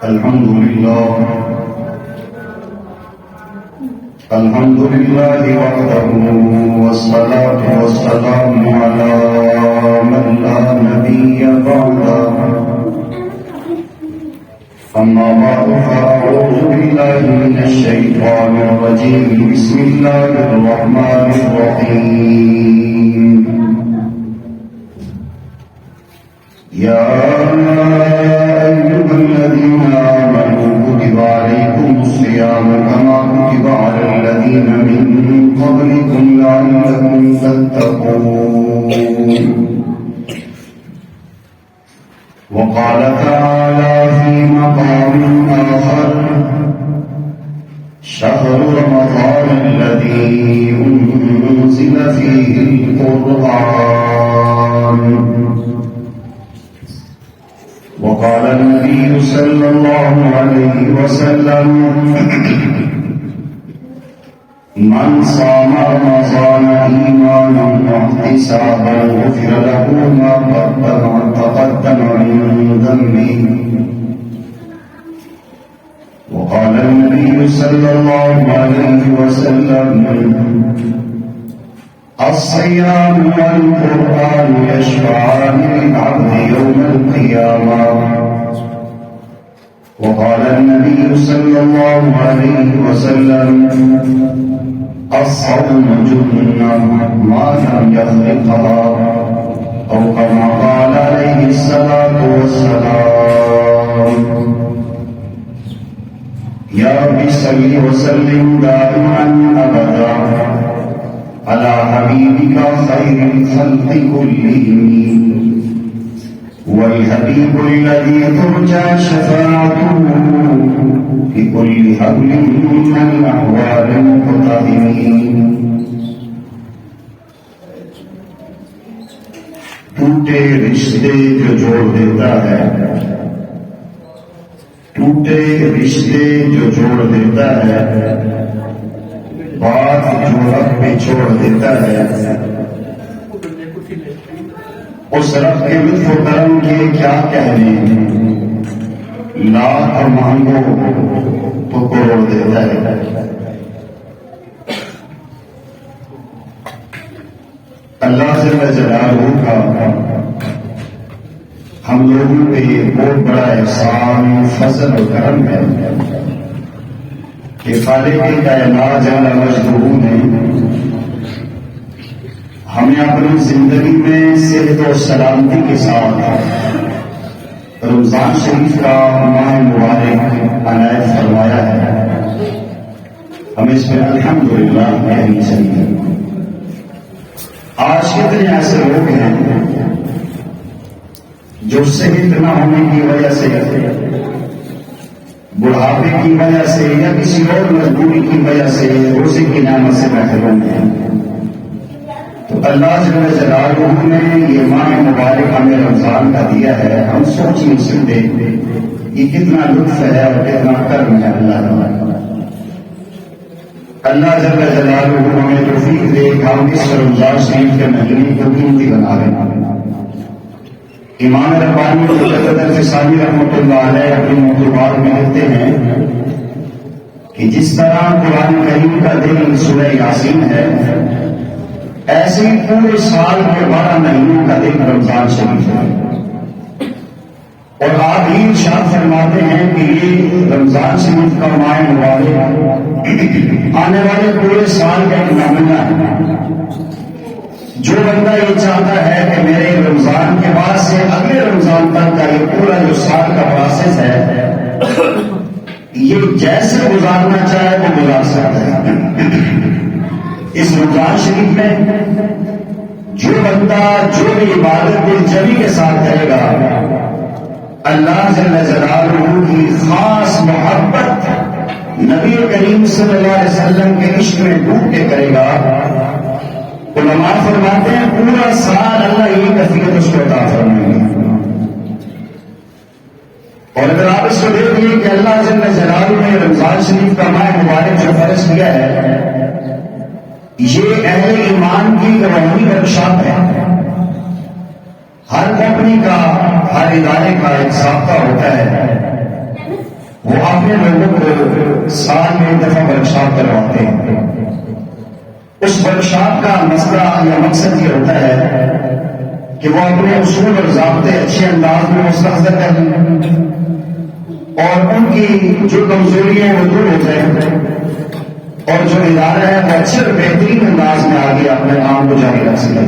الحمد لله وحده والصلاة والسلام على من لا نبي بعده أما بعد فأعوذ بالله من الشيطان الرجيم بسم الله الرحمن الرحيم يا أيها الذين آمنوا كتب عليكم الصيام كما كتب على الذين من قبلكم لعلكم تتقون وقال تعالى في مقام آخر شهر رمضان الذي أنزل فيه القرآن وقال النبي صلى الله عليه وسلم من صام رمضان إيمانا واحتسابا غفر له ما تقدم من ذنبه وقال النبي صلى الله عليه وسلم الصيام والقرآن يشفعان للعبد يوم القيامة وقال النبي صلى الله عليه وسلم الصوم جنة ما لم يخلقها أو كما قال عليه الصلاة والسلام يا رب صل وسلم دائما أبدا على حبيبك خير الخلق كلهم والحبيب الذي ترجى شفاعته في كل حول من الأحوال المقتحمين ٹوٹے رشتے جو جوڑ دیتا ہے ٹوٹے رشتے جو جوڑ دیتا ہے بات جو رب پہ چھوڑ دیتا ہے اس رب کے لطف و کرم کے کیا کہنے لاکھ مانگو تو کروڑ دیتا ہے اللہ جل جلالہ کا ہم لوگوں پہ بہت بڑا احسان فضل و کرم ہے کہ خالق کائنات جل مجدہ نے ہمیں اپنی زندگی میں صحت و سلامتی کے ساتھ رمضان شریف کا ماہ مبارک عنایت فرمایا ہے. ہمیں اس میں الحمدللہ کہنی چاہیے. آج کتنے ایسے لوگ ہیں جو صحت نہ ہونے کی وجہ سے بڑھاپے کی وجہ سے یا کسی اور مجبوری کی وجہ سے روزے کی نعمت سے محروم ہیں. تو اللہ جل جلالہ نے یہ ماہ مبارک ہمیں رمضان کا دیا ہے. ہم سوچ نہیں سکتے یہ کتنا لطف ہے اور کتنا کرم ہے اللہ کا. اللہ جل جلالہ ہمیں توفیق دے کہ ہم اس رمضان شریف کے مہینے کو قیمتی بنا رہے ہیں. امام ربانی الفسانی رحمۃ اللہ علیہ اپنی مطلوبات میں لکھتے ہیں کہ جس طرح قرآن کریم کا دن سورہ یاسین ہے ایسے ہی پورے سال کے 12 مہینوں کا دن رمضان شریف ہے. اور آپ ہی ارشاد فرماتے ہیں کہ یہ رمضان شریف کا ماہ مبارک آنے والے پورے سال کا ایک نمونہ ہے. جو بندہ یہ چاہتا ہے کہ میرے رمضان کے بعد سے اگلے رمضان تک کا یہ پورا جو سال کا پروسیس ہے یہ جیسے گزارنا چاہے وہ گزار سکتا ہے. اس رمضان شریف میں جو بندہ جو بھی عبادت دلجمی کے ساتھ کرے گا اللہ جل جلالہ کی خاص محبت نبی کریم صلی اللہ علیہ وسلم کے عشق میں ڈوب کے کرے گا. علماء فرماتے ہیں پورا سال اللہ یہ کیفیت اس کو عطا فرمائیں گے. اور اگر آپ اس کو دیکھیے کہ اللہ جل جلالہ نے رمضان شریف کا ماہ مبارک جو فرض کیا ہے یہ اہل ایمان کی روحانی ورکشاپ ہے. ہر کمپنی کا ہر ادارے کا ایک ضابطہ ہوتا ہے اپنے لوگوں کو سال میں ایک دفعہ ورکشاپ کرواتے ہیں. اس ورکشاپ کا مسئلہ یا مقصد یہ ہوتا ہے کہ وہ اپنے اصول اور ضابطے اچھے انداز میں مستحضر کر لیں اور ان کی جو کمزوریاں ہیں وہ دور ہو جائیں اور جو ادارہ ہے وہ اچھے اور بہترین انداز میں آگے اپنے کام کو جاری رکھ سکے.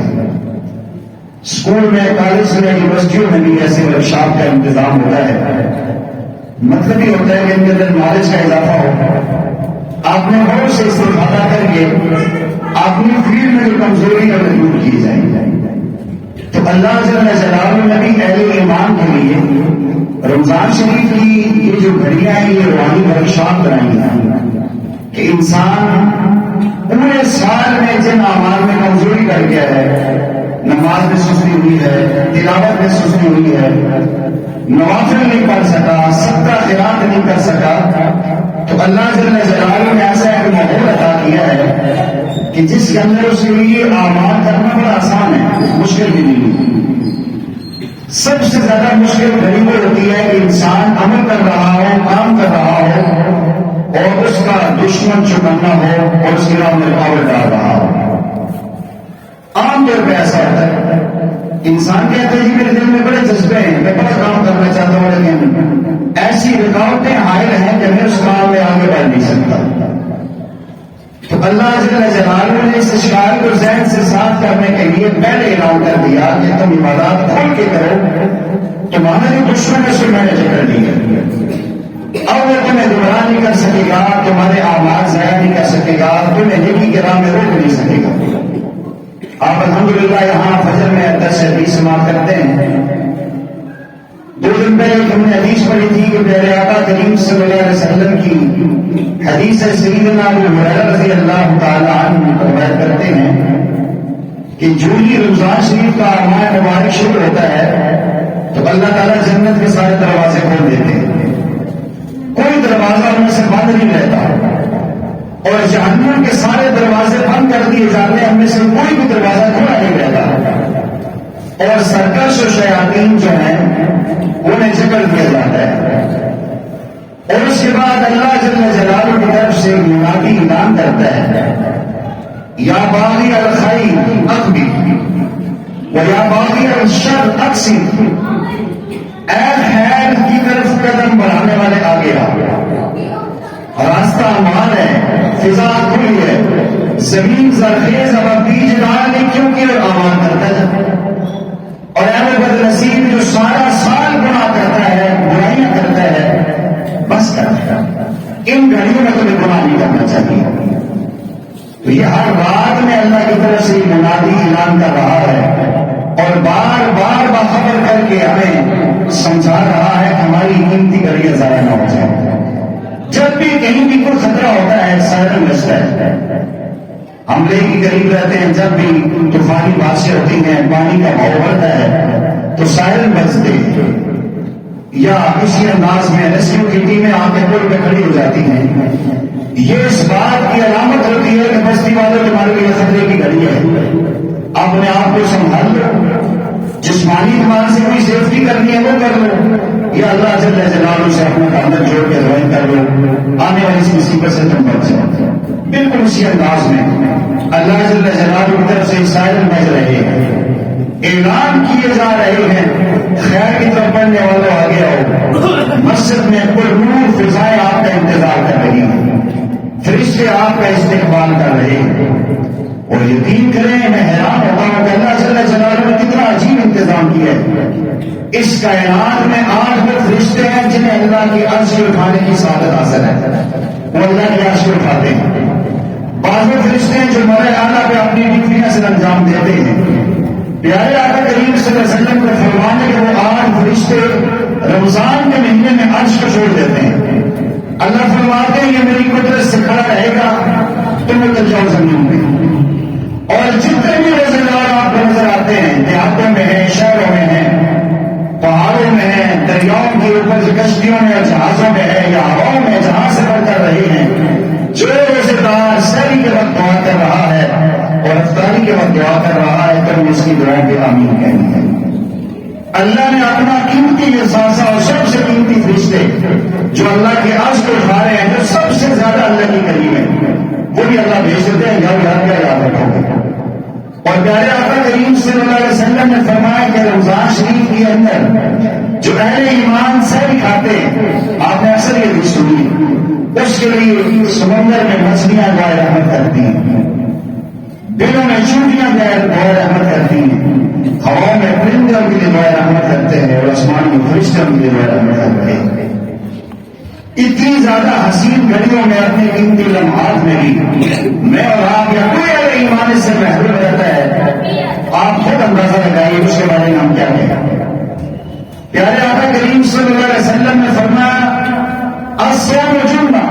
اسکول میں، کالج میں، یونیورسٹیوں میں بھی ایسے ورکشاپ کا انتظام ہوتا ہے. مطلب یہ ہوتا ہے کہ ان کے اندر نالج کا اضافہ ہو. آپ نے بہت سے استفادہ کر کے اپنی فیلڈ میں جو کمزوری ہے وہ دور کی جائے. تو اللہ جل جلالہ نے بھی اہل ایمان کے لیے رمضان شریف کی یہ جو گھڑیاں ہیں یہ روحانی ورکشاپ بنائی ہیں کہ انسان پورے سال میں جن اعمال میں کمزوری کر گیا ہے، نماز میں سستی ہوئی ہے، تلاوت میں سستی ہوئی ہے، نوافل نہیں پڑھ سکا، صدقہ خیرات نہیں کر سکا، تو اللہ جل جلالہ نے ایسا ایک ماحول عطا کیا ہے کہ جس کے اندر اس کے لیے اعمال کرنا بڑا آسان ہے، مشکل بھی نہیں. سب سے زیادہ مشکل گھڑی وہ ہوتی ہے کہ انسان عمل کر رہا ہو، کام کر رہا ہو اور اس کا دشمن چکنا ہو اور اس کے نام میں رکاوٹ ڈال رہا ہو. عام طور پہ ایسا ہوتا ہے. انسان کہتے ہیں جی میرے دل میں بڑے جذبے ہیں، میں بڑا کام کرنا چاہتا ہوں، لیکن ایسی رکاوٹیں حائل ہیں کہ میں اس کام میں آگے بڑھ نہیں سکتا. تو اللہ جل جلالہ نے اس اشکال کو ذہن سے صاف کرنے کے لیے پہلے اعلان کر دیا کہ تم عبادات کھول کے کرو، تمہارا جو دشمن ہے سو میں نے جکڑ لی ہے. اب وہ تمہیں گمراہ نہیں کر سکے گا، تمہارے اعمال ضائع نہیں کر سکے گا، تمہیں نیکی کے راہ میں روک نہیں سکے گا. آپ الحمدللہ یہاں فجر میں 10 حدیث سماعت کرتے ہیں. 2 دن پہلے ہم نے حدیث پڑھی تھی کہ پیارے آقا کریم صلی اللہ علیہ وسلم کی حدیث ہے. سیدنا ابو ہریرہ رضی اللہ تعالی عنہ روایت کرتے ہیں کہ جو ہی رمضان شریف کا ماہ مبارک شروع ہوتا ہے تو اللہ تعالیٰ جنت کے سارے دروازے کھول دیتے ہیں. کوئی دروازہ ان سے بند نہیں رہتا اور جہنم کے سارے دروازے بند کر دیے جاتے ہیں، ہم میں سے کوئی بھی دروازہ کھلا نہیں رہتا اور سرکش و شیاطین جو ہیں انہیں جکڑ دیا جاتا ہے. اور اس کے بعد اللہ جل جلالہ کی طرف سے منادی اعلان کرتا ہے یا باغی الخیر اقبل و یا باغی الشر اقصر، اے خیر کی طرف قدم بڑھانے والے آگے آؤ. راستہ امان ہے، فضا کھلی ہے، زمین زرخیز، اب بیج ڈالنے کیونکہ اور آمان کرتا ہے. اور اے بد نصیب جو سارا سال گناہ کرتا ہے، برائیاں کرتا ہے، بس کرتا ہے. ان گھڑیوں میں تمہیں گناہ نہیں کرنا چاہیے. تو یہ ہر بات میں اللہ کی طرف سے منادی اعلان کر رہا ہے اور بار بار باخبر کر کے ہمیں سمجھا رہا ہے ہماری قیمتی گھڑیاں ضائع نہ ہو جائیں. جب بھی کہیں بھی کوئی خطرہ ہوتا ہے سائرن بجتا ہے. حملے کے قریب رہتے ہیں، جب بھی طوفانی بارشیں ہوتی ہیں، پانی کا بہاؤ بڑھتا ہے تو سائرن بجتے ہیں یا کسی انداز میں ریسکیو کی ٹیمیں آ کے پل پہ کھڑی ہو جاتی ہیں. یہ اس بات کی علامت ہوتی ہے کہ بستی والوں تمہارے لیے خطرے کی گھڑی ہے، اپنے آپ کو سنبھال لو. جسمانی اعتبار سے کوئی سیفٹی کرنی ہے وہ کر لو، یا اللہ جل جلالہ سے اپنا تعلق جوڑ کے دعائیں کر لو، آنے والی اس مصیبت سے تم بچ جاؤ. بالکل اسی انداز میں اللہ جل جلالہ کی طرف سے سائرن بج رہے ہیں، اعلان کیے جا رہے ہیں خیر کی طرف بڑھنے والوں آگے آؤ. مسجد میں پرنور فضائیں آپ کا انتظار کر رہی ہیں، فرشتے آپ کا استقبال کر رہے ہیں. اور یقین کریں میں حیران ہوتا ہوں کہ اللہ جل جلالہ نے کتنا عجیب انتظام کیا ہے. اس کائنات میں 8 فرشتے ہیں جنہیں اللہ کی عرش کو اٹھانے کی سعادت حاصل ہے، وہ اللہ کی عرش کو اٹھاتے ہیں. بعض فرشتے ہیں جو مرے اعلیٰ پہ اپنی ڈیوٹیاں سے انجام دیتے ہیں. پیارے آقا کریم صلی اللہ علیہ وسلم کو فرمانے کہ وہ 8 فرشتے رمضان کے مہینے میں عرش کو چھوڑ دیتے ہیں. اللہ فرماتے ہیں یہ میری قدرت سے کھڑا رہے گا تم اتر جاؤ زمین میں. اور جتنے بھی روزگار آپ کو نظر آتے ہیں، دیہاتوں میں ہیں، شہروں میں ہیں، پہاڑوں میں ہیں، دریاؤں کے اوپر کشتیوں میں، جہازوں میں ہے یا ہواؤں میں جہاں سفر کر رہے ہیں، جو روزگار سحری کے وقت دعا کر رہا ہے اور افطاری کے وقت دعا کر رہا ہے تب اس کی دعائیں پہ آمین کہنی ہے. اللہ نے اپنا قیمتی احساسہ اور سب سے قیمتی فرشتے جو اللہ کے عرش کو صلی اللہ علیہ وسلم نے فرمایا کہ رمضان شریف کے اندر جو اہل ایمان سحری کھاتے ہیں، آپ نے اکثر یہ بھی سنی، اس کے لیے سمندر میں مچھلیاں دعائے رحمت کرتی ہیں، دلوں میں چوٹیاں دعائے رحمت کرتی ہیں، ہواؤں میں پرندے ان کے لیے دعائے رحمت کرتے ہیں، اور آسمان میں فرشتے ان کے لیے دعائے رحمت کرتے ہیں۔ اتنی زیادہ حسین گھڑیوں میں اپنے قیمتی لمحات میں بھی میں اور آپ یا کوئی اگر ایمان سے محروم رہتا ہے، آپ خود اندازہ لگائیے اس کے بارے میں ہم کیا کہیں۔ پیارے آقا کریم صلی اللہ علیہ وسلم نے فرمایا الصوم جنہ،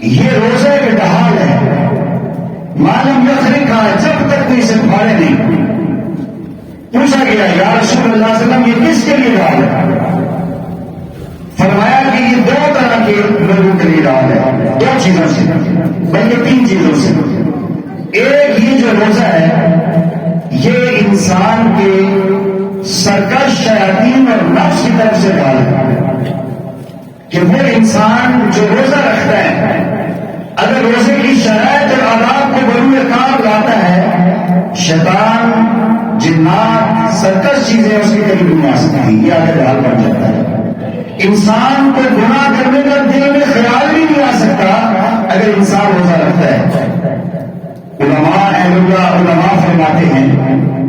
یہ روزہ ایک ڈھال ہے، معلوم یخرق کا، جب تک تو اسے پھاڑے نہیں۔ پوچھا گیا یا رسول اللہ صلی اللہ علیہ وسلم یہ کس کے لیے ڈھال ہے؟ فرمایا کہ یہ دو طرح کے لوگوں کے لیے ڈھال ہے، دو چیزوں سے، بلکہ تین چیزوں سے۔ ایک یہ جو روزہ ہے یہ انسان کے سرکش شیاطین اور نفس کی طرف سے ڈھال ہے، کہ وہ انسان جو روزہ رکھتا ہے اگر روزے کی شرائط اور آداب کو بروئے کار لاتا ہے، شیطان، جنات، سرکش چیزیں اس کے قریب نہیں آ سکتی، یہ آگے ڈھال بن جاتا ہے۔ انسان کو گناہ کرنے کا دل میں خیال بھی نہیں آ سکتا اگر انسان روزہ رکھتا ہے۔ علماء فرماتے ہیں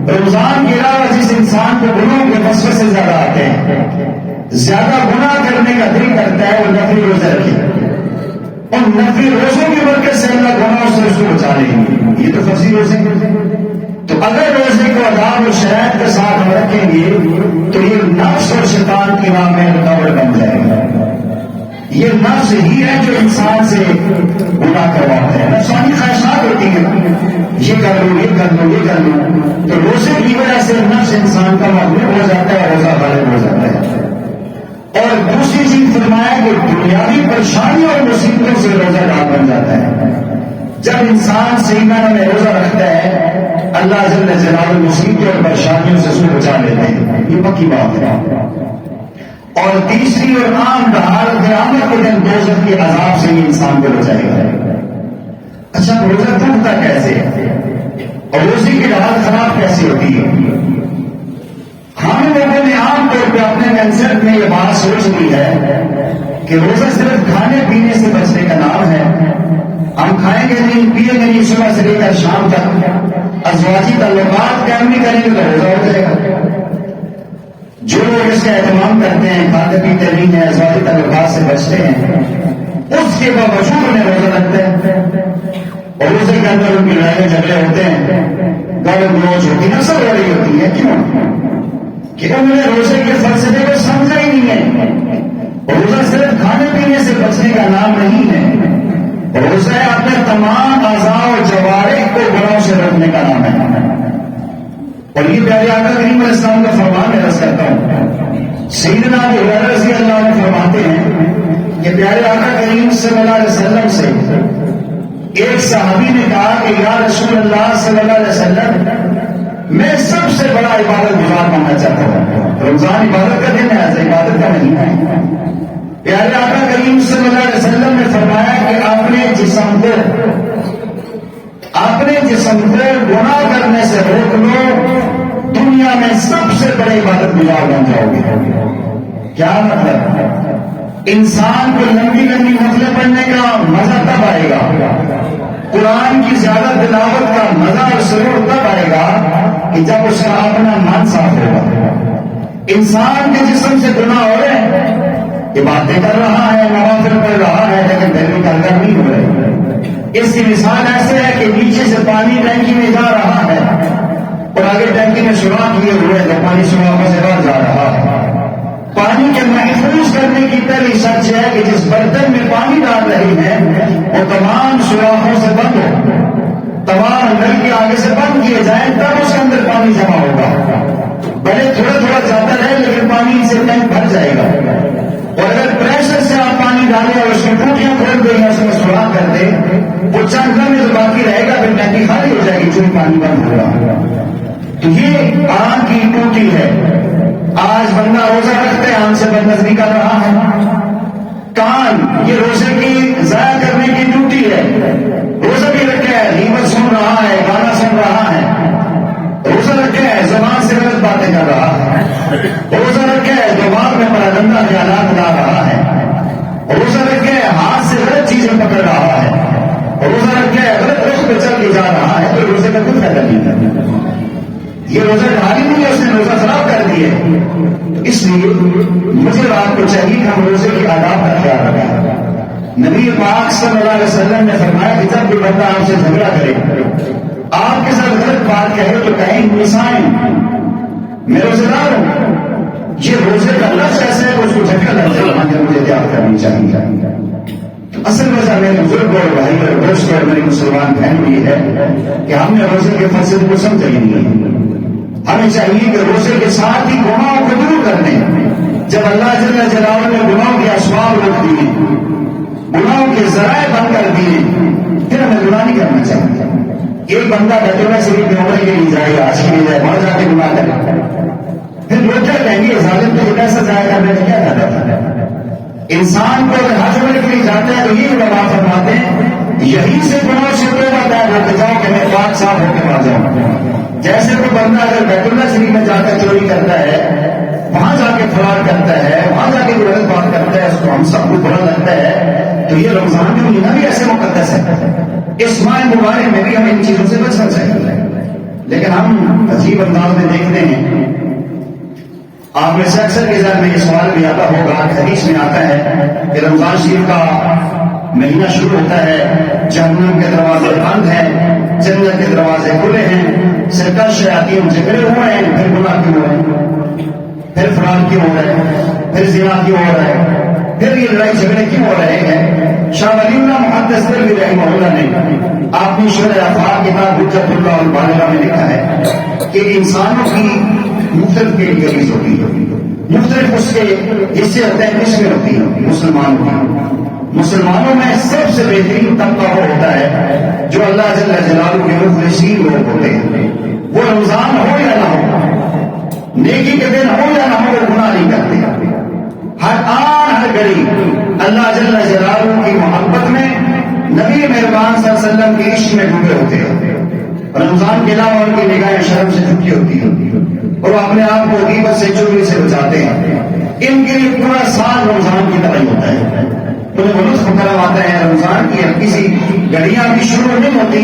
رمضان کے علاوہ جس انسان کو گناہوں کے وسوسے سے زیادہ آتے ہیں، زیادہ گناہ کرنے کا دل کرتا ہے، وہ نفلی روزہ رکھے، اور نفلی روزوں کی برکت سے اللہ گناہوں سے اس کو بچا لیں گے۔ یہ تو فرضی روزے، تو اگر روزے کو آداب و شرائط کے ساتھ ہم رکھیں گے تو یہ نفس اور شیطان کی راہ میں رکاوٹ بن جائے گا۔ یہ نفس ہی ہے جو انسان سے گناہ کرواتا ہے، نفسانی خواہشات ہوتی ہیں، یہ کر لو، یہ کر لو، یہ کر لو، تو روزے کی وجہ سے نفس انسان کا مغلوب ہو جاتا ہے، روزہ غالب ہو جاتا ہے۔ اور دوسری چیز فرمایا کہ دنیاوی پریشانیوں اور مصیبتوں سے روزہ ڈال بن جاتا ہے۔ جب انسان صحیح معنی میں روزہ رکھتا ہے، اللہ جل جلالہ مصیبتوں اور پریشانیوں سے اس کو بچا لیتے ہیں، یہ پکی بات ہے۔ اور تیسری اور عام ڈھال قیامت کے دن دوزخ کے عذاب سے یہ انسان کو بچائے گا۔ اچھا روزہ ٹوٹتا کیسے اور روزے کی ڈھال خراب کیسے ہوتی ہے؟ ہم لوگوں نے عام طور پہ اپنے کنسپٹ میں یہ بات سوچ لی ہے کہ روزہ صرف کھانے پینے سے بچنے کا نام ہے، ہم کھائیں گے نہیں، پیئیں گے نہیں صبح سے لے کر شام تک، ازواجی تعلقات قائم نہیں کریں گے تو روزہ ہو جائے گا۔ جو لوگ اس کا اہتمام کرتے ہیں، کھاتے پیتے نہیں ہیں، ازواجی تعلقات سے بچتے ہیں، اس کے باوجود انہیں روزہ رکھتے ہیں، اور روزے کے اندر ان کی لڑائی جھگڑے ہوتے ہیں، گالی گلوچ ہوتی ہے، سب ہو رہی ہوتی ہے۔ کیوں؟ کہ انہوں نے روزے کے فلسفے کو سمجھا ہی نہیں ہے۔ روزہ صرف کھانے پینے سے بچنے کا نام نہیں ہے، روزہ اپنے تمام اعضاء و جوارح کو گناہوں سے روکنے کا نام ہے۔ اور یہ پیارے آقا کریم علیہ السلام کا فرمان میں عرض کرتا ہوں، سیدنا ابو ہریرہ رضی اللہ عنہ فرماتے ہیں کہ پیارے آقا کریم صلی اللہ علیہ وسلم سے ایک صحابی نے کہا کہ یا رسول اللہ صلی اللہ علیہ وسلم، میں سب سے بڑا عبادت گزار بننا چاہتا ہوں۔ رمضان عبادت کا دن ہے، ایسا عبادت کا مہینہ ہے۔ پیارے آقا کریم صلی اللہ علیہ وسلم نے فرمایا کہ اپنے جسم کو گناہ کرنے سے روک لو، دنیا میں سب سے بڑے عبادت گزار بن جاؤ گے۔ کیا مطلب؟ انسان کو لمبی لمبی نفلیں پڑھنے کا مزہ تب آئے گا، قرآن کی زیادہ تلاوت کا مزہ اور سرور تب آئے گا کہ جب اس کا اپنا من صاف ہوگا۔ انسان کے جسم سے گناہ ہو رہے ہیں، عبادتیں کر رہا ہے، نوافل پڑھ رہا ہے، لیکن دل میں کلکر نہیں ہو رہے۔ اس کی مثال ایسے ہے کہ نیچے سے پانی ٹینکی میں جا رہا ہے اور آگے ٹینکی میں سوراخ کیے ہوئے تو پانی سوراخوں سے باہر جا رہا ہے۔ پانی کے محفوظ کرنے کی پہلی شرط ہے کہ جس برتن میں پانی ڈال رہی ہے وہ تمام سوراخوں سے بند ہو، تمام نل کے آگے سے بند کیے جائیں، تب اس کے اندر پانی جمع ہوگا۔ بھلے تھوڑا تھوڑا جاتا رہے لیکن پانی سے ٹینک بھر جائے گا۔ اور اگر پریشر سے آپ پانی ڈالیں اور اس کی ٹوٹیاں کھول دیں یا اس میں سوراخ کر دیں، وہ چند میں جو باقی رہے گا پھر ٹینکی خالی ہو جائے گی، چونکہ پانی بند ہوگا۔ تو یہ آنکھ کی ٹوٹی ہے۔ آج بندہ روزہ رکھتے ہیں، آنکھ سے بد نظری کر رہا ہے۔ کان، یہ روزے کی ضائع کرنے کی ڈیوٹی ہے، روزہ بھی رکھا ہے، لیور سن رہا ہے، گانا سن رہا ہے، روزہ روزہ رکھے دماغ میں پراگندہ خیالات لا رہا ہے، روزہ رکھے ہاتھ سے غلط چیزیں پکڑ رہا ہے، روزہ رکھے غلط رخ پہ چل کے جا رہا ہے، تو روزے کا کوئی فائدہ نہیں کرتا۔ یہ روزہ ڈھالی نہیں ہے، اس نے روزہ خراب کر دیے۔ اس لیے مجھے آپ کو چاہیے کہ ہم روزے کی آداب کا خیال رکھیں۔ نبی پاک صلی اللہ علیہ وسلم نے فرمایا کہ جب بھی بندہ آپ سے جھگڑا کرے، آپ کے ساتھ غلط بات کہے تو کہیں نسائن میں روزے دار ہوں، یہ روزے کا لفظ ایسا ہے کہ اس کو جھٹکا لگتا ہے، مجھے احتیاط کرنی چاہیے۔ اصل وجہ میرے بزرگ اور بھائی اور دوست اور میری مسلمان بہن بھی ہے کہ ہم نے روزے کے فلسفے کو سمجھا ہی نہیں ہے۔ ہمیں چاہیے کہ روزے کے ساتھ ہی گناہوں کو دور کر دیں۔ جب اللہ جل جلالہ نے گناہوں کے اسباب روک دیے، گناہوں کے ذرائع بند کر دیے، پھر ہمیں گناہ نہیں کرنا چاہیے۔ ایک بندہ بیت اللہ شریف میں عمرے کے لیے جائے، آج کے لیے جائے، وہاں جا کے گناہ کرے، پھر لوگ کیا کہیں گے ظالم تو پیسہ ضائع کرنے میں کیا فائدہ تھا؟ انسان کو اگر حج عمرے کے لیے جاتا ہے تو یہ علماء فرماتے ہیں یہی سے گناہ سے توبہ طے ہو جاؤ کہ میں پاک صاف ہو کے آ جاؤں۔ جیسے کوئی بندہ اگر بیت اللہ شریف میں جا کر چوری کرتا ہے، وہاں جا کے فراڈ کرتا ہے، وہاں جا کے غلط بات کرتا ہے، اس کو ہم سب کو برا لگتا ہے، تو یہ رمضان کا مہینہ بھی ایسے مقدس ہے، اس ماہ مبارک میں بھی ہمیں ان چیزوں سے بچنا چاہیے۔ لیکن ہم عجیب انداز میں دیکھتے ہیں، آپ میں سے اکثر کے ذہن میں یہ سوال بھی آتا ہوگا، حدیث میں آتا ہے کہ رمضان شریف کا مہینہ شروع ہوتا ہے، جہنم کے دروازے بند ہیں، جنت کے دروازے کھلے ہیں، سرکش شیاطین جگڑے ہوئے ہیں، پھر گناہ کیوں ہو رہے ہیں، پھر فراڈ کیوں ہو رہے ہیں، پھر زنا کیوں ہو رہا ہے، پھر یہ لڑائی جھگڑے کیوں ہو رہے ہیں؟ شاہ ولی اللہ محدث دہلوی رحمہ اللہ نے اپنی شرح افعال کتاب حجت اللہ البالغہ میں لکھا ہے کہ انسانوں کی مختلف کیٹیگریز ہوتی ہے، مختلف اس کے حصے ہوتے ہیں، قسمیں ہوتی ہیں مسلمانوں میں سب سے بہترین طبقہ وہ ہوتا ہے جو اللہ جل جلالہ کے مخلصین لوگ ہوتے ہیں۔ وہ رمضان ہو یا نہ ہو، نیکی کے دن ہو یا نہ ہو، وہ گناہ نہیں کرتے، ہر آن ہر گھڑی اللہ جل جلالہ کی محبت میں، نبی مہربان صلی اللہ علیہ وسلم کے عشق میں ڈوبے ہوتے ہیں۔ رمضان کے علاوہ ان کی نگاہیں شرم سے جھکی ہوتی ہیں اور وہ اپنے آپ کو غیبت سے چغلی سے بچاتے ہیں۔ ان کے لیے پورا سال رمضان کی طرح ہوتا ہے، انہیں وہ لطف کرم آتا ہے رمضان کی کسی گھڑیاں بھی شروع نہیں ہوتی۔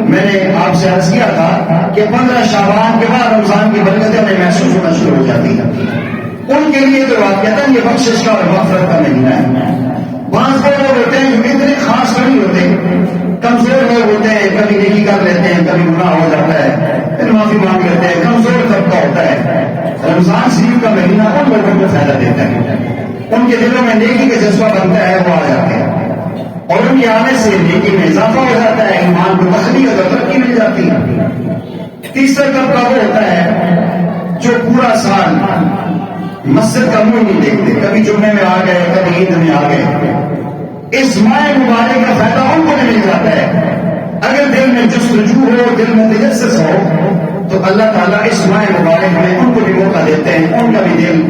میں نے آپ سے عرض کیا تھا کہ 15 شعبان کے بعد رمضان کی برکتیں انہیں محسوس ہونا شروع ہو جاتی ہیں۔ ان کے لیے تو واقعہ یہ بخشش کا اور مغفرت کا مہینہ ہے۔ بعض وہ لوگ ہوتے ہیں جو اتنے خاص نہیں ہوتے، کمزور لوگ ہوتے ہیں، کبھی نیکی کر لیتے ہیں، کبھی گناہ ہو جاتا ہے، پھر معافی مانگ لیتے ہیں، کمزور طبقہ ہوتا ہے۔ رمضان شریف کا مہینہ ان لوگوں کو فائدہ دیتا ہے، ان کے دلوں میں نیکی کا جذبہ بنتا ہے، وہ آ جاتے ہیں اور ان کے آنے سے نیکی میں اضافہ ہو جاتا ہے، ایمان کو تقویت اور ترقی مل جاتی ہے۔ تیسرا طبقہ وہ ہوتا ہے جو پورا سال مسجد کا منہ نہیں دیکھتے، کبھی جمعے میں آ گئے، کبھی عید میں آ گئے۔ اس ماہ مبارک کا فائدہ ان کو مل جاتا ہے۔ اگر دل میں جستجو ہو، دل میں تجسس ہو، تو اللہ تعالیٰ اس ماہ مبارک میں ان کو بھی موقع دیتے ہیں، ان کا بھی دل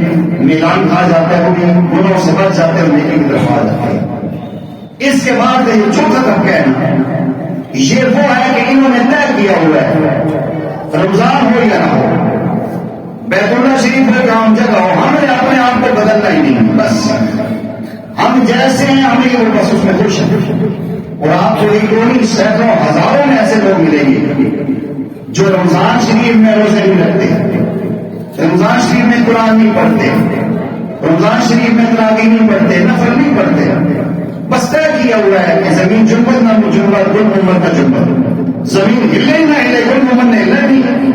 میلان کھا جاتا ہے، وہ بھی گناہوں سے بچ جاتے ہیں اور نیکی کی طرف آ جاتے ہیں۔ اس کے بعد یہ چوتھا طبقہ ہے، یہ وہ ہے کہ انہوں نے طے کیا ہوا ہے رمضان ہو یا نہ ہو، بیت اللہ شریف میں کام جگہ ہو، ہم نے اپنے آپ کو بدلنا ہی نہیں، بس ہم جیسے ہیں ہمیں وہ بس اس میں خوش ہیں۔ اور آپ کو ایک نہیں سینکڑوں ہزاروں میں ایسے لوگ ملیں گے جو رمضان شریف میں روزے نہیں رکھتے، رمضان شریف میں قرآن نہیں پڑھتے، رمضان شریف میں تراویح نہیں پڑھتے، نفل نہیں پڑھتے، بس طے کیا ہوا ہے کہ زمین جنبت نہ جنبت، گل محمد نہ جنبت، زمین ہلے نہ ہلے، گل محمد نے ہلنا نہیں۔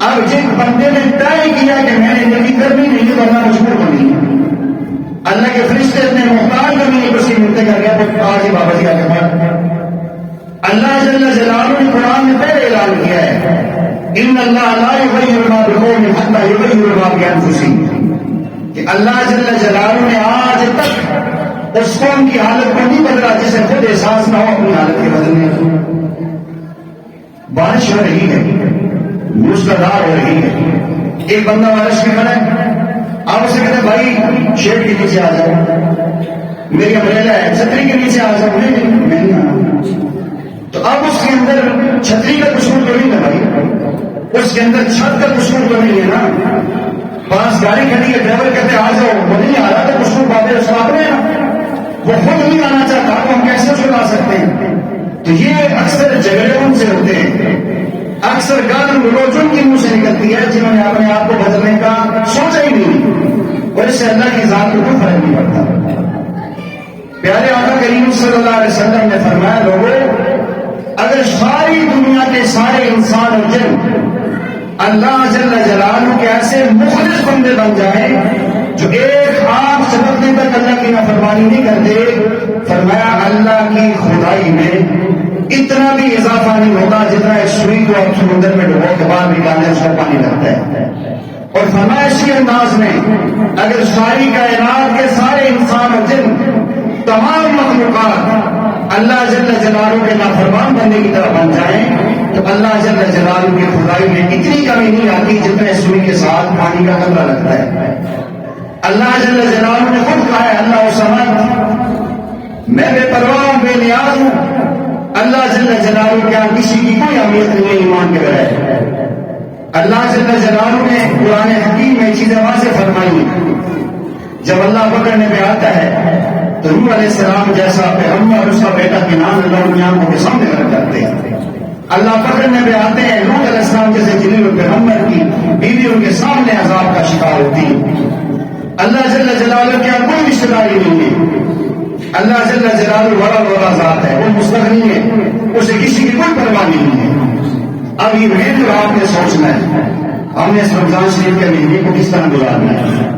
اب جن بندے نے طے کیا کہ میں نے نیکی کرنی نہیں تو اللہ مجبور بنی، اللہ کے فرشتے اتنے محتاج زمین کو سی ملتے کر گیا تو آج ہی بابا جی آگے پڑھ۔ اللہ جل جلالہ نے قرآن میں پہلے اعلان کیا ہے ان اللہ لا یغیر ما بقوم حتی یغیروا ما بانفسہم، کہ اللہ جل جلالہ نے آج تک اس قوم کی حالت کو نہیں بدلا جسے خود احساس نہ ہو اپنی حالت کے بدلنے۔ بارش ہو رہی ہے، موسلادھار ہو رہی ہے، ایک بندہ بارش میں کھڑا ہے، آپ اسے کہتے ہیں بھائی شیڈ کے نیچے آ جاؤ، میری امبریلا ہے، چھتری کے نیچے آ جاؤ، نہیں آنا۔ تو اب اس کے اندر چھتری کا قصور تو نہیں ہے بھائی، اس کے اندر چھت کا قصور تو نہیں ہے نا، پاس گاڑی کھڑی ہے، ڈرائیور کہتے آ جاؤ، وہ نہیں آ رہا تو اس کو باتیں سناتے ہیں نا، وہ خود نہیں آنا چاہتا تو ہم کیسے چھڑا سکتے ہیں؟ تو یہ اکثر جھگڑے ان سے ہوتے ہیں، اکثر گالی گلوچ ان کی منہ سے نکلتی ہے جنہوں نے اپنے آپ کو بدلنے کا سوچا ہی نہیں، اور اس سے اللہ کی ذات کو کوئی فرق نہیں پڑتا۔ پیارے آقا کریم صلی اللہ علیہ وسلم نے فرمایا، لوگوں اگر ساری دنیا کے سارے انسان اور جن اللہ جل جلالہ کے ایسے مخلص بندے بن جائیں جو ایک آنکھ چمکنے تک اللہ کی نافرمانی نہیں کرتے، فرمایا اللہ کی خدائی میں اتنا بھی اضافہ نہیں ہوتا جتنا ایک سوئی کو آپ سمندر میں ڈبو کے بعد نکالنے اس کا پانی لگتا ہے۔ اور فرمایا اسی انداز میں اگر ساری کائنات کے سارے انسان اور جن تمام مخلوقات اللہ جل جلالہ کے نافرمان بننے کی طرف بن جائیں تو اللہ جل جلالہ کی خدائی میں اتنی کمی نہیں آتی جتنے سوئی کے ساتھ پانی کا قطرہ لگتا ہے۔ اللہ جل جلالہ نے خود کہا ہے، اللہ الصمد، میں بے پرواہ ہوں، بے نیاز ہوں۔ اللہ جل جلالہ کیا کسی کی کوئی اہمیت نہیں ہے ایمان کے بغیر۔ اللہ جل جلالہ نے قرآن حکیم میں چیزیں واضح فرمائی، جب اللہ پکڑنے پہ آتا ہے تو نوح علیہ السلام جیسا پیغمبر اس کا بیٹا کنعان اللہ کی آنکھوں کے سامنے رکھ جاتے ہیں۔ اللہ پکڑنے پہ آتے ہیں، لوط علیہ السلام جیسے جلیل پیغمبر کی بیوی ان کے سامنے عذاب کا شکار ہوتی ہے۔ اللہ جل جلالہ کیا کوئی رشتہ داری نہیں ہے، اللہ جل جلالہ بڑا ذات ہے، وہ مستغنی ہے، اسے کسی کی کوئی پرواہ نہیں ہے۔ اب یہ میرے جو آپ نے سوچنا ہے ہم نے اس رمضان شریف کے مہینے کو کس طرح گزارنا ہے۔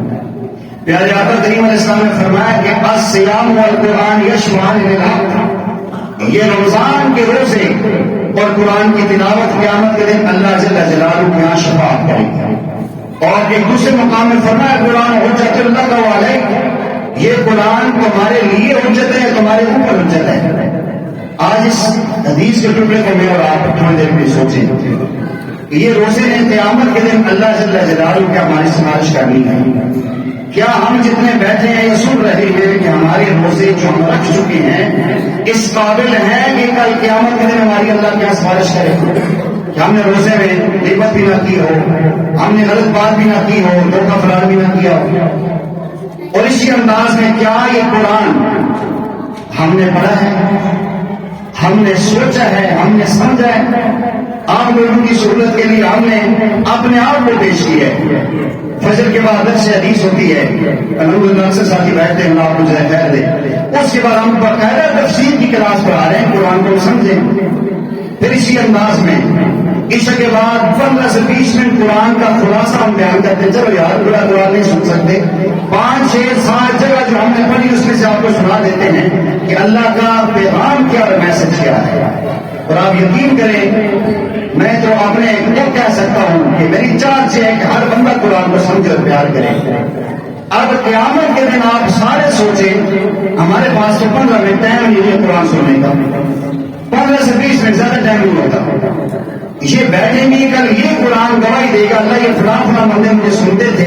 پیارے آقا کریم علیہ السلام نے فرمایا کہ الصیام والقرآن یشفعان للعبد، یہ رمضان کے روزے اور قرآن کی تلاوت قیامت کے دن اللہ جل جلالہ کے یہاں شفاعت کریں گے۔ اور ایک دوسرے مقام میں فرمایا قرآن حجت اللہ علیک، یہ قرآن تمہارے لیے حجت ہے، تمہارے اوپر حجت ہے۔ آج اس حدیث کے ٹکڑے کو میں اور آپ تھوڑی دیر میں سوچیں کہ یہ روزے نے قیامت کے دن اللہ جل جلالہ کی ہماری سفارش کرنی ہے۔ کیا ہم جتنے بیٹھے ہیں یہ سن رہے ہیں کہ ہمارے روزے جو ہم رکھ چکے ہیں اس قابل ہیں کہ کل قیامت کے دن ہماری اللہ کیا سفارش کرے کہ ہم نے روزے میں غیبت بھی نہ کی ہو، ہم نے غلط بات بھی نہ کی ہو، دھوکہ فرار بھی نہ کیا ہو؟ اور اسی انداز میں کیا یہ قرآن ہم نے پڑھا ہے، ہم نے سوچا ہے، ہم نے سمجھا ہے؟ آپ لوگوں کی سہولت کے لیے ہم نے اپنے آپ کو پیش کیا ہے۔ فجر کے بعد درس حدیث ہوتی ہے، الحمدللہ سے ساتھی بیٹھتے ہیں، اللہ کو جائے خیر دے۔ اس کے بعد ہم باقاعدہ تفسیر کی کلاس پڑھا رہے ہیں، قرآن کو سمجھیں۔ پھر اسی انداز میں عشاء کے بعد 15 سے 20 منٹ قرآن کا خلاصہ ہم بیان کرتے ہیں۔ چلو یار پورا قرآن نہیں سن سکتے، 5 6 7 جگہ جو ہم نے پڑھی اس میں سے آپ کو سنا دیتے ہیں کہ اللہ کا پیغام کیا اور میسج کیا ہے۔ اور آپ یقین کریں میں تو اپنے کو کہہ سکتا ہوں کہ میری چاہت ہے کہ ہر بندہ قرآن کو سمجھ اور پیار کرے۔ اب قیامت کے دن آپ سارے سوچیں، ہمارے پاس تو 15 منٹ ٹائم نہیں ہے قرآن سننے کا، 15 سے 20 منٹ زیادہ ٹائم نہیں ہوتا۔ یہ بیٹھیں گے کل یہ قرآن گواہی دے گا، اللہ یہ فلاں فلاں بندے مجھے سنتے تھے،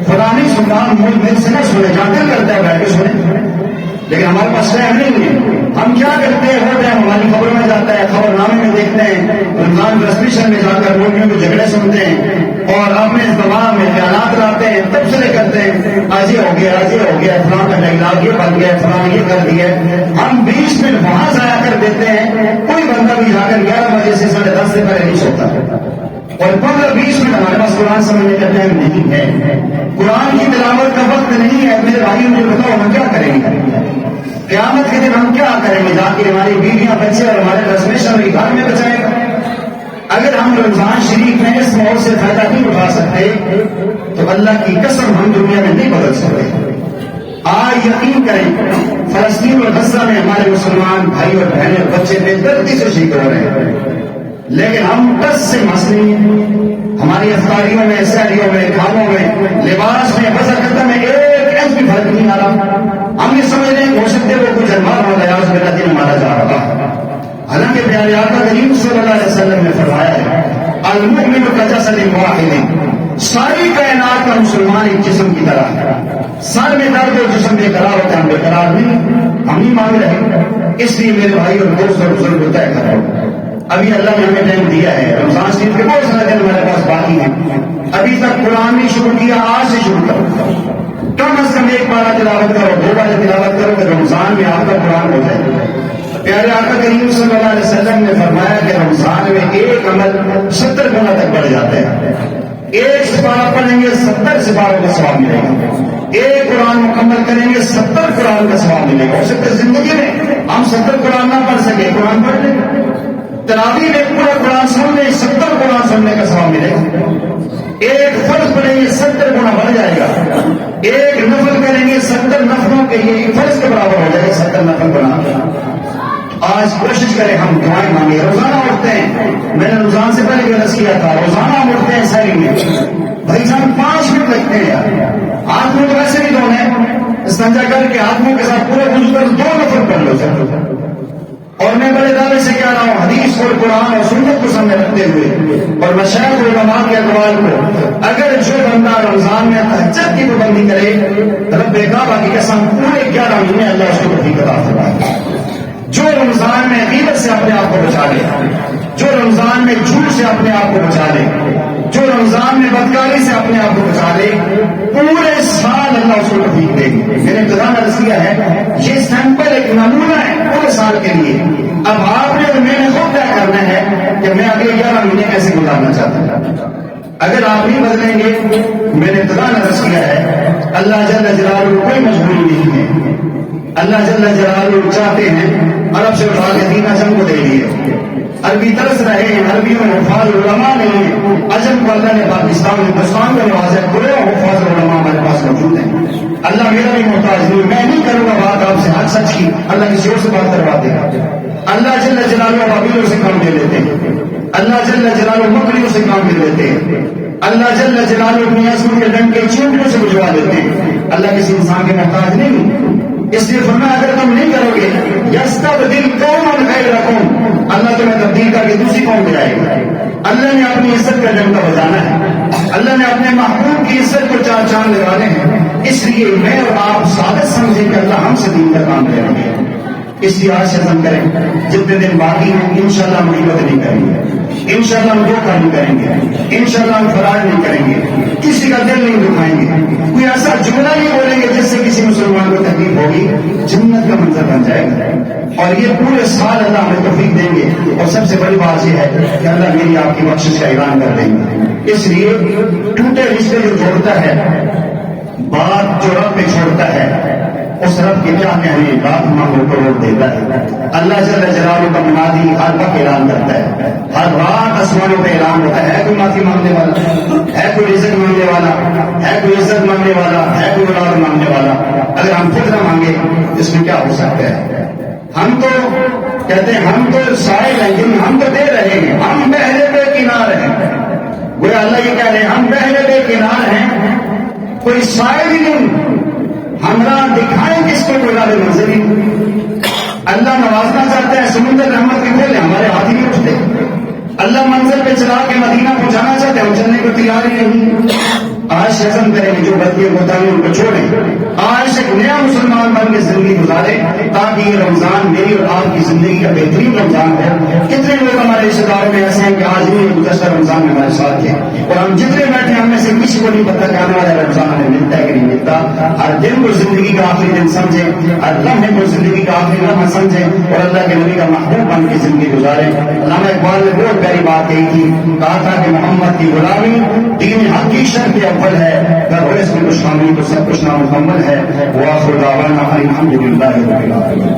فلاں نہیں سنتا، مجھ میرے سے نہ سنے، جا کر کرتا ہے بیٹھ کے سنے، لیکن ہمارے پاس ٹائم نہیں ہے۔ ہم کیا کرتے ہیں، وہ ٹائم ہماری خبروں میں جاتا ہے، خبر نامے میں دیکھتے ہیں، رمضان ٹرانسمیشن میں جا کر مولویوں کے جھگڑے سنتے ہیں اور اپنے دماغ میں خیالات لاتے ہیں، تبصرے کرتے ہیں، آج یہ ہو گیا، آج یہ ہو گیا، فلاں کا ڈائلاگ یہ بن گیا، فلاں یہ کر دیا۔ ہم 20 منٹ وہاں ضائع کر دیتے ہیں، کوئی بندہ بھی جا کر 11 بجے سے 10:30 سے پہلے نہیں سوتا، اور 15-20 منٹ ہمارے پاس قرآن سمجھنے کا ٹائم نہیں ہے، قرآن کی تلاوت کا وقت نہیں ہے۔ میرے بھائی مجھے بتاؤ ہم کیا کریں گے قیامت کے دن؟ ہم کیا کریں گے؟ جا کے ہماری بیویاں بچے اور ہمارے ٹرانسمیشن گھر میں بچائے گا؟ اگر ہم رمضان شریف میں اس موت سے فائدہ نہیں اٹھا سکتے تو اللہ کی قسم ہم دنیا میں نہیں بدل سکتے۔ آج یقین کریں فلسطین اور غزہ میں ہمارے مسلمان بھائی اور بہنیں اور بچے بے دردی سے شہید ہو رہے ہیں، لیکن ہم بس سے مسئلے ہماری افطاریوں میں، سحریوں میں، کھانوں میں، لباس میں، بس اکثر میں ایک انچ بھی فرق نہیں آ رہا۔ ہم یہ سمجھ رہے ہیں ہو سکتے وہ کچھ انوار ہو گیا، اس میرا دن مارا جا رہا۔ حالانکہ پیارے آقا کریم صلی اللہ علیہ وسلم نے فرمایا ہے المؤمن کجسد واحد، ساری کائنات کا مسلمان ایک جسم کی طرح ہے۔ سر میں درد اور جسم بے قرار ہوتا ہے، ہم بے قرار نہیں، ہم نہیں مانگ رہے۔ اس لیے میرے بھائی اور دوست اور بزرگ طے کرو ابھی اللہ نے ہمیں ٹائم دیا ہے، رمضان شریف کے بہت سارے دن ہمارے پاس باقی ہیں، ابھی تک قرآن نہیں شروع کیا، آج سے شروع کرو، کم از کم ایک بار تلاوت کرو، 2 بار تلاوت کرو کہ رمضان میں آپ کا قرآن ہو جائے۔ پیارے آقا کریم صلی اللہ علیہ وسلم نے فرمایا کہ رمضان میں ایک عمل 70 گنا تک بڑھ جاتا ہے، ایک سپارہ پڑھیں گے 70 سپاروں کا ثواب ملے گا، ایک قرآن مکمل کریں گے 70 قرآن کا ثواب ملے گا۔ ہو سکتا ہے زندگی میں ہم 70 قرآن نہ پڑھ سکے، قرآن پڑھ لیں، تراویح میں پورا قرآن سن لیں، 70 قرآن سننے کا ثواب ملے گا، ایک فرض پڑھیں گے 70 گنا بڑھ جائے گا، ایک نفل کریں گے 70 نفلوں کے یہ فرض کے برابر ہو جائے گا، 70 نفل بنا۔ آج کوشش کریں ہم دعائیں مانگے، روزانہ اٹھتے ہیں، میں نے رمضان سے پہلے بھی عرض کیا تھا، روزانہ ہم اٹھتے ہیں سحری میں، بھائی صاحب 5 منٹ لگتے ہیں یار، ہاتھ منہ تو ویسے نہیں دھونے، استنجا کر کے ہاتھ منہ کے ساتھ پورے وضو کر 2 نفل پڑھ لو سر۔ اور میں بڑے دعوے سے کہہ رہا ہوں، حدیث اور قرآن اور سنت کو سامنے رکھتے ہوئے اور مشائخ و علماء کے اقوال کو، اگر جو بندہ رمضان میں تہجد کی پابندی کرے، رب کعبہ کی قسم پورے 11 مہینے اللہ اس کو توفیق عطا فرمائے۔ جو رمضان میں غیبت سے اپنے آپ کو بچا لے، جو رمضان میں جھوٹ سے اپنے آپ کو بچا لے، جو رمضان میں بدکاری سے اپنے آپ کو بچا لے، پورے سال اللہ اس کو توفیق دے گی۔ میں نے ابتدا میں عرض کیا ہے، یہ سیمپل ایک نمونہ ہے پورے سال کے لیے، اب آپ نے اور میں نے خود طے کرنا ہے کہ میں اگلے 11 مہینے کیسے گزارنا چاہتا ہوں۔ اگر آپ نہیں بدلیں گے، میں نے ابتدا میں عرض کیا ہے، اللہ جل جلالہ کوئی مجبوری نہیں ہے، اللہ جل جلالہ چاہتے ہیں عرب سے اٹھا کے دین اعظم کو دے دیے، عربی ترس رہے ہیں، عربیوں میں حفاظ علماء نہیں ہیں، عجم کو اللہ نے پاکستان ہندوستان کا نوازا ہے، پورے حفاظ علماء ہمارے پاس موجود ہیں۔ اللہ میرا بھی محتاج نہیں، میں نہیں کروں گا بات آپ سے حق سچ کی، اللہ کسی اور سے بات کروا دے گا۔ اللہ جل جلالہ قبیلوں سے کام لے لیتے ہیں، اللہ جل جلالہ مکڑیوں سے کام لے لیتے ہیں، اللہ جل جلالہ اپنی عصمت کے ڈنڈ کے چونٹیوں سے بجوا دیتے ہیں، اللہ کسی انسان کے محتاج نہیں۔ اس لیے فرمایا اگر تم نہیں کرو گے، یستبدل قوما غیرکم، اللہ تمہیں تبدیل کر کے دوسری قوم لے آئے گا۔ اللہ نے اپنی عزت کا ڈنڈا بجانا ہے، اللہ نے اپنے محبوب کی عزت کو 4 چاند لگانے ہیں، اس لیے میں اور آپ سعادت سمجھیں کہ اللہ ہم سے دین کا کام کریں گے۔ اس لیے آج سے عزم کریں، جتنے دن باقی ہیں انشاءاللہ ہم غیبت نہیں کریں گے، انشاءاللہ ہم دھوکہ نہیں کریں گے، انشاءاللہ ہم فراڈ نہیں کریں گے، کسی کا دل نہیں دکھائیں گے، کوئی ایسا جملہ نہیں بولیں گے جس سے کسی مسلمان کو تکلیف ہوگی، جنت کا منظر بن جائے گا۔ اور یہ پورے سال اللہ ہمیں توفیق دیں گے، اور سب سے بڑی بات یہ ہے کہ اللہ میری آپ کی بخشش کا اعلان کر دیں گے۔ اس لیے ٹوٹے رشتے جو جوڑتا ہے، بات جو رب پہ چھوڑتا ہے، اس رب کے کیا کہنے، لاکھ مانگو کروڑ دیتا ہے۔ اللہ جل جلالہ کا منادی ہر وقت اعلان کرتا ہے، ہر رات آسمانوں پہ اعلان ہوتا ہے کوئی معافی مانگنے والا، ہے کوئی رزق مانگنے والا، ہے کوئی عزت مانگنے والا، ہے کوئی اولاد مانگنے والا۔ اگر ہم خود نہ مانگے اس میں کیا ہو سکتا ہے؟ ہم تو کہتے ہیں ہم تو سائل ہیں، جن ہم تو دے رہے ہیں، ہم بہرے بے کنار ہیں، گویا اللہ یہ کہہ رہے ہیں ہم بہرے بے کنار ہیں، کوئی سائل ہی نہیں، ہمراہ دکھائیں کس کو کوئی راہ منزلی۔ اللہ نوازنا چاہتا ہے، سمندر رحمت کے کھولے، ہمارے ہاتھ ہی نہیں اٹھتے۔ اللہ منزل پہ چلا کے مدینہ پہنچانا چاہتے ہیں، ہم چلنے کو تیار ہی نہیں۔ آج عزم کریں کہ جو بدیوں کو تعلیم ان کو چھوڑیں، آج ایک نیا مسلمان بن کے زندگی گزارے، تاکہ یہ رمضان میری اور آپ کی زندگی کا بہترین رمضان ہے۔ کتنے لوگ ہمارے رشتے داروں میں ایسے ہیں کہ آج بھی گزشتہ رمضان میں ہمارے ساتھ تھے، اور ہم جتنے بیٹھے ہم میں سے کسی کو نہیں پتا کہ آنے والا رمضان ہمیں ملتا ہے کہ نہیں ملتا۔ ہر دن کو زندگی کا آخری دن سمجھیں، ہر لمحے کو زندگی کا آخری لمحہ سمجھیں، اور اللہ کے نبی کا محبوب بن کے زندگی گزاریں۔ علامہ اقبال نے بہت پیاری بات کہی تھی، کہا تھا کہ محمد کی غلامی دین حق کی شرط اول ہے، اگر ہو اس میں کچھ شامل تو سب کچھ نامکمل ہے۔ وآخر دعوانا الحمد للہ رب العالمین۔